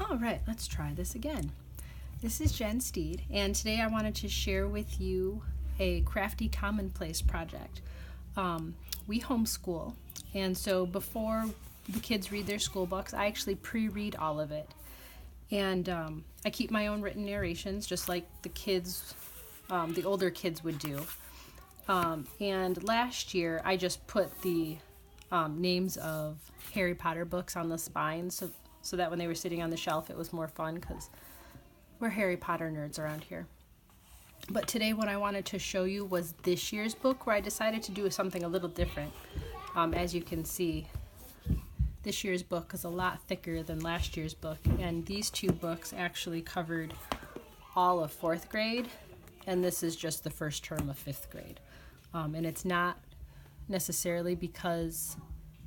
All right, let's try this again. This is Jen Steed, and today I wanted to share with you a Crafty Commonplace project. We homeschool, and so before the kids read their school books, I actually pre-read all of it. And I keep my own written narrations, just like the kids, the older kids would do. And last year, I just put the names of Harry Potter books on the spine, so that when they were sitting on the shelf, it was more fun, because we're Harry Potter nerds around here. But today what I wanted to show you was this year's book, where I decided to do something a little different. As you can see, this year's book is a lot thicker than last year's book, and these two books actually covered all of 4th grade, and this is just the first term of 5th grade. And it's not necessarily because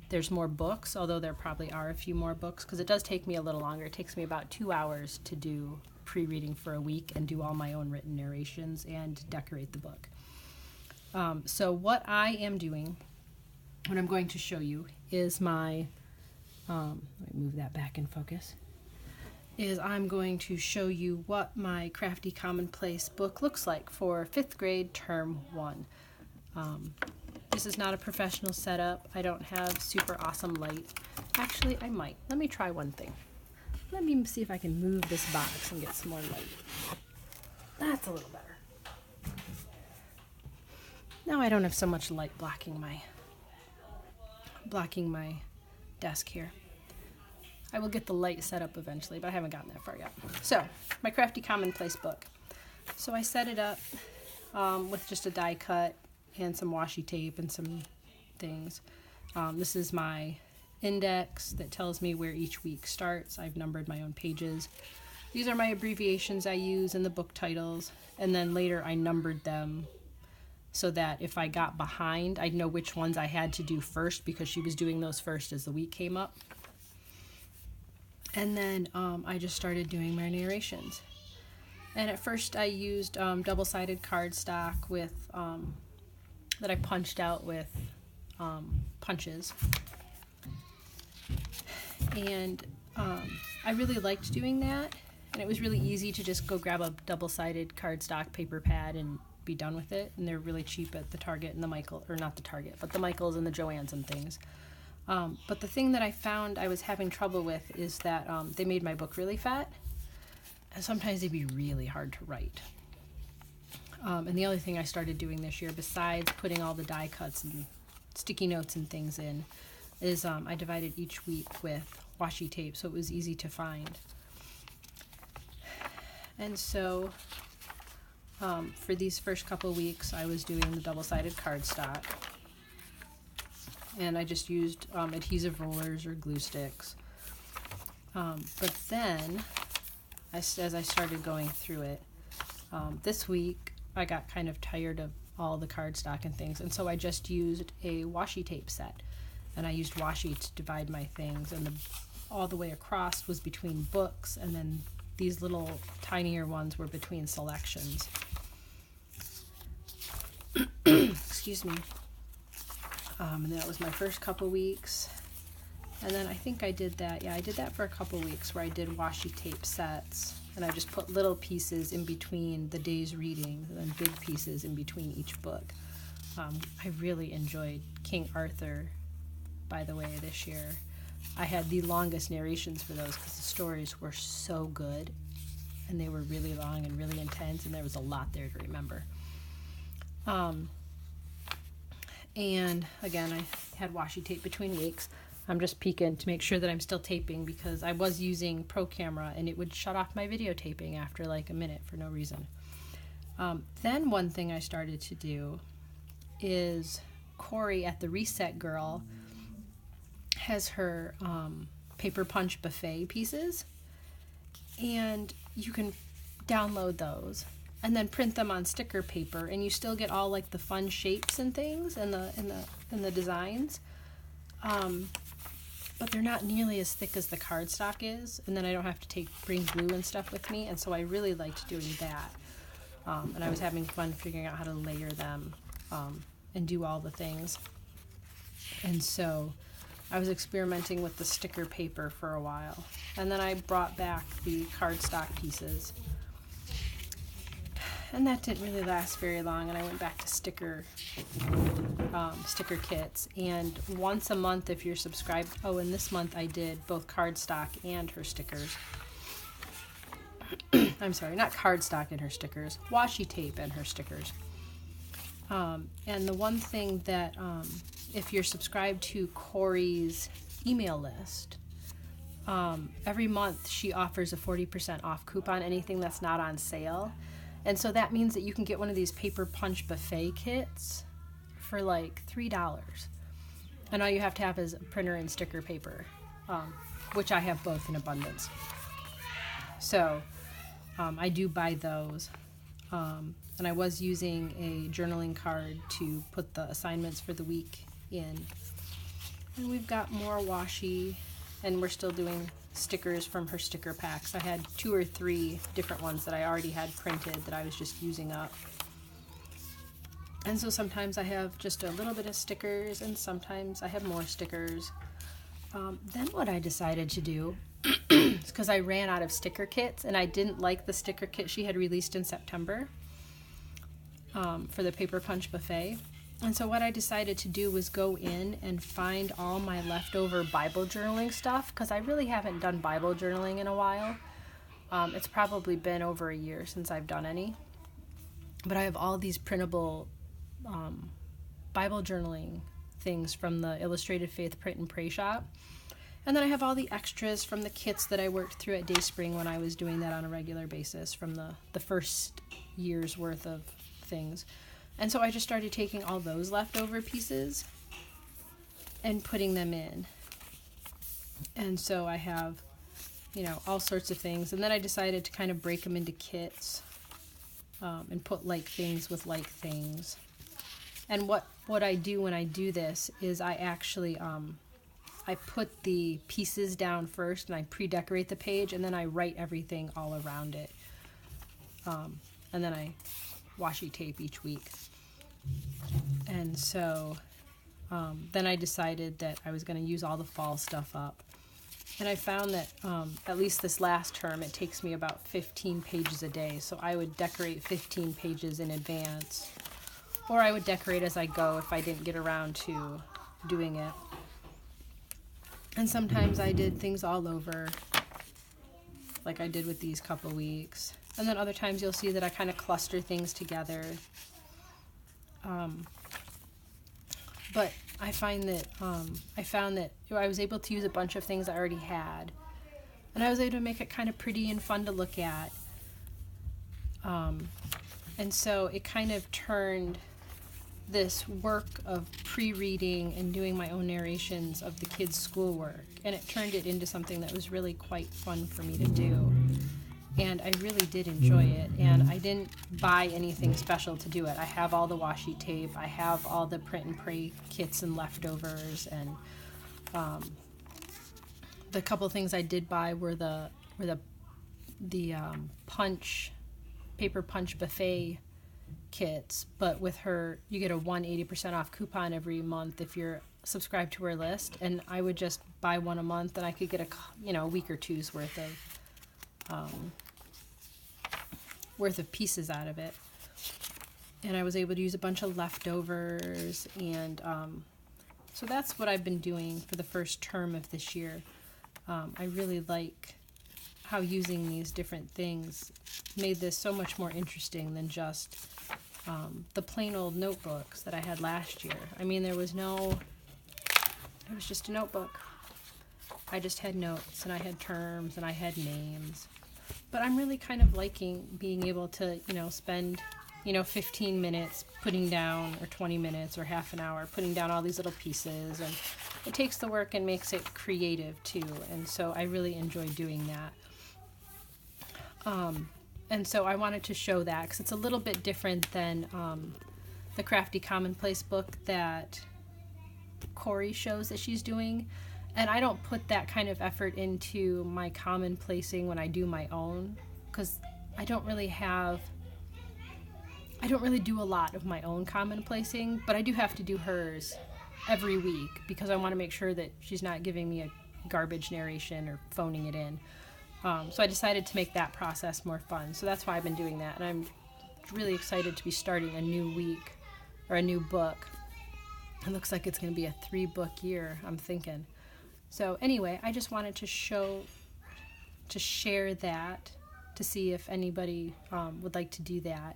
there's more books, although there probably are a few more books, because it does take me a little longer. It takes me about 2 hours to do pre-reading for a week and do all my own written narrations and decorate the book. So what I am doing, what I'm going to show you, is my, let me move that back in focus, is I'm going to show you what my Crafty Commonplace book looks like for 5th grade term 1. This is not a professional setup. I don't have super awesome light. Actually, I might. Let me try one thing. Let me see if I can move this box and get some more light. That's a little better. Now I don't have so much light blocking my desk here. I will get the light set up eventually, but I haven't gotten that far yet. So, my Crafty Commonplace book. So I set it up with just a die cut and some washi tape and some things. This is my index that tells me where each week starts. I've numbered my own pages. These are my abbreviations I use in the book titles, and then later I numbered them so that if I got behind, I'd know which ones I had to do first, because she was doing those first as the week came up. And then I just started doing my narrations. And at first I used double-sided cardstock with that I punched out with punches. And I really liked doing that, and it was really easy to just go grab a double-sided cardstock paper pad and be done with it. And they're really cheap at the Target and the Michael, or not the Target, but the Michaels and the Joann's and things. But the thing that I found I was having trouble with is that they made my book really fat, and sometimes they'd be really hard to write. And the other thing I started doing this year, besides putting all the die cuts and sticky notes and things in, is I divided each week with washi tape, so it was easy to find. And so for these first couple weeks, I was doing the double-sided cardstock, and I just used adhesive rollers or glue sticks. But then, as I started going through it, this week I got kind of tired of all the cardstock and things, and so I just used a washi tape set. And I used washi to divide my things, and all the way across was between books, and then these little tinier ones were between selections. Excuse me. And that was my first couple weeks. And then I think I did that, I did that for a couple weeks, where I did washi tape sets, and I just put little pieces in between the day's reading, and then big pieces in between each book. I really enjoyed King Arthur, by the way, this year. I had the longest narrations for those, because the stories were so good, and they were really long and really intense, and there was a lot there to remember. And again, I had washi tape between weeks. I'm just peeking to make sure that I'm still taping, because I was using Pro Camera and it would shut off my videotaping after like a minute for no reason. Then one thing I started to do is Corey at the Reset Girl has her paper punch buffet pieces, and you can download those and then print them on sticker paper, and you still get all like the fun shapes and things and the designs, but they're not nearly as thick as the cardstock is, and then I don't have to bring glue and stuff with me, and so I really liked doing that. And I was having fun figuring out how to layer them and do all the things. And so I was experimenting with the sticker paper for a while. And then I brought back the cardstock pieces. And that didn't really last very long, and I went back to sticker kits. And once a month, if you're subscribed, and this month I did both cardstock and her stickers. I'm sorry, not cardstock and her stickers, washi tape and her stickers. And the one thing that, if you're subscribed to Corey's email list, every month she offers a 40% off coupon, anything that's not on sale. And so that means that you can get one of these paper punch buffet kits for like $3. And all you have to have is a printer and sticker paper, which I have both in abundance. So I do buy those. And I was using a journaling card to put the assignments for the week in. And we've got more washi, and we're still doing stickers from her sticker packs. I had 2 or 3 different ones that I already had printed that I was just using up. And so sometimes I have just a little bit of stickers, and sometimes I have more stickers. Then what I decided to do, is because I ran out of sticker kits, and I didn't like the sticker kit she had released in September for the paper punch buffet. And so what I decided to do was go in and find all my leftover Bible journaling stuff, because I really haven't done Bible journaling in a while. It's probably been over a year since I've done any. But I have all these printable Bible journaling things from the Illustrated Faith Print and Pray shop. And then I have all the extras from the kits that I worked through at Dayspring when I was doing that on a regular basis from the first year's worth of things. And so I just started taking all those leftover pieces and putting them in. And so I have, all sorts of things. And then I decided to kind of break them into kits and put like things with like things. And what I do when I do this is I actually, I put the pieces down first and I pre-decorate the page, and then I write everything all around it. And then I washi tape each week. And so then I decided that I was going to use all the fall stuff up. And I found that at least this last term it takes me about 15 pages a day. So I would decorate 15 pages in advance, or I would decorate as I go if I didn't get around to doing it. And sometimes I did things all over, like I did with these couple weeks. And then other times you'll see that I kind of cluster things together. But I found that I was able to use a bunch of things I already had. And I was able to make it kind of pretty and fun to look at. And so it kind of turned this work of pre-reading and doing my own narrations of the kids' schoolwork, and it turned it into something that was really quite fun for me to do. And I really did enjoy it, and I didn't buy anything special to do it. I have all the washi tape, I have all the print and pray kits and leftovers, and the couple things I did buy were the paper punch buffet kits, but with her you get a 180% off coupon every month if you're subscribed to her list, and I would just buy one a month and I could get a week or two's worth of pieces out of it. And I was able to use a bunch of leftovers, and so that's what I've been doing for the first term of this year. I really like how using these different things made this so much more interesting than just the plain old notebooks that I had last year. I mean, it was just a notebook. I just had notes, and I had terms, and I had names. But I'm really kind of liking being able to, spend, 15 minutes putting down, or 20 minutes, or half an hour putting down all these little pieces. And it takes the work and makes it creative, too. And so I really enjoy doing that. And so I wanted to show that because it's a little bit different than the Crafty Commonplace book that Corey shows that she's doing. And I don't put that kind of effort into my commonplacing when I do my own, because I don't really do a lot of my own commonplacing, but I do have to do hers every week because I want to make sure that she's not giving me a garbage narration or phoning it in. So I decided to make that process more fun. So that's why I've been doing that. And I'm really excited to be starting a new week or a new book. It looks like it's going to be a 3-book year, I'm thinking. So anyway, I just wanted to share that to see if anybody would like to do that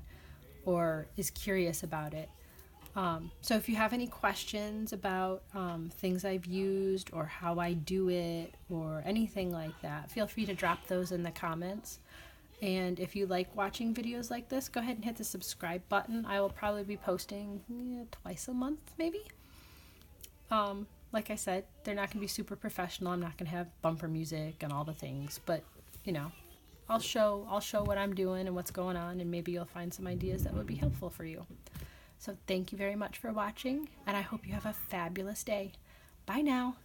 or is curious about it. So if you have any questions about things I've used or how I do it or anything like that, feel free to drop those in the comments. And if you like watching videos like this, go ahead and hit the subscribe button. I will probably be posting twice a month, maybe. Like I said, they're not going to be super professional. I'm not going to have bumper music and all the things, but I'll show what I'm doing and what's going on, and maybe you'll find some ideas that would be helpful for you. So thank you very much for watching, and I hope you have a fabulous day. Bye now.